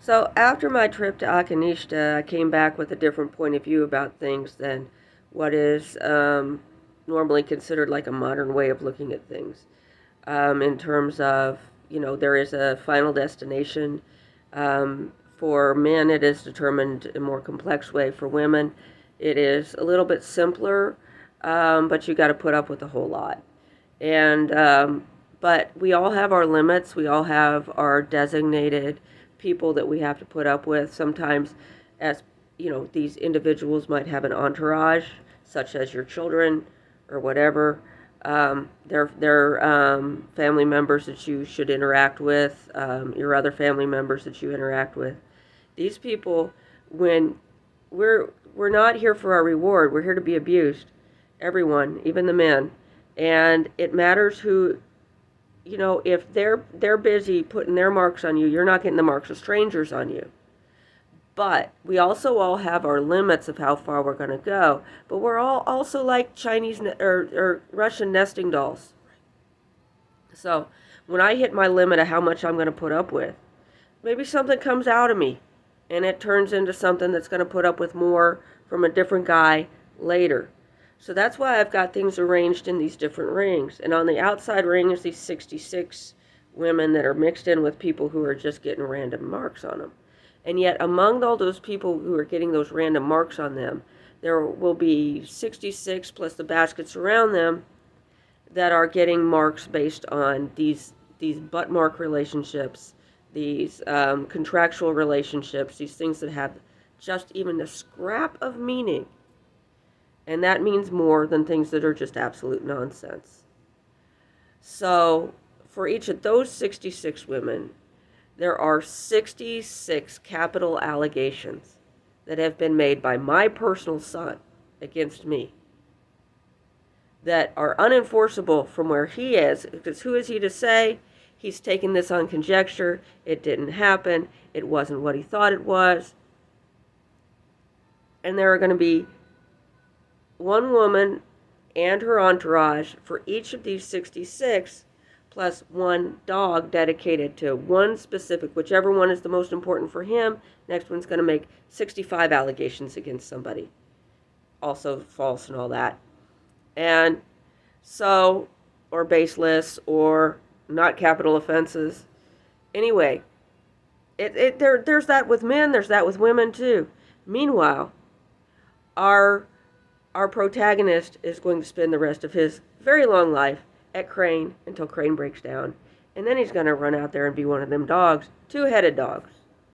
So after my trip to Akanishta, I came back with a different point of view about things than what is normally considered like a modern way of looking at things. In terms of, there is a final destination. For men, it is determined in a more complex way. For women, it is a little bit simpler, but you got to put up with a whole lot. And but we all have our limits. We all have our designated people that we have to put up with. Sometimes, as these individuals might have an entourage, such as your children or whatever. They're family members that you should interact with, your other family members that you interact with. These people, when we're not here for our reward, we're here to be abused. Everyone, even the men. And it matters who, if they're busy putting their marks on you, you're not getting the marks of strangers on you. But we also all have our limits of how far we're going to go. But we're all also like Chinese or Russian nesting dolls. So when I hit my limit of how much I'm going to put up with, maybe something comes out of me and it turns into something that's going to put up with more from a different guy later. So that's why I've got things arranged in these different rings. And on the outside ring is these 66 women that are mixed in with people who are just getting random marks on them. And yet among all those people who are getting those random marks on them, there will be 66 plus the baskets around them that are getting marks based on these butt mark relationships, these contractual relationships, these things that have just even a scrap of meaning. And that means more than things that are just absolute nonsense. So for each of those 66 women, there are 66 capital allegations that have been made by my personal son against me that are unenforceable from where he is, because who is he to say he's taken this on conjecture, it didn't happen, it wasn't what he thought it was. And there are going to be one woman and her entourage for each of these 66, plus one dog dedicated to one specific, whichever one is the most important for him. Next one's going to make 65 allegations against somebody, also false and all that. And so, or baseless, or not capital offenses. Anyway, there's that with men, there's that with women too. Meanwhile, our protagonist is going to spend the rest of his very long life at Crane until Crane breaks down. And then he's going to run out there and be one of them dogs, two-headed dogs.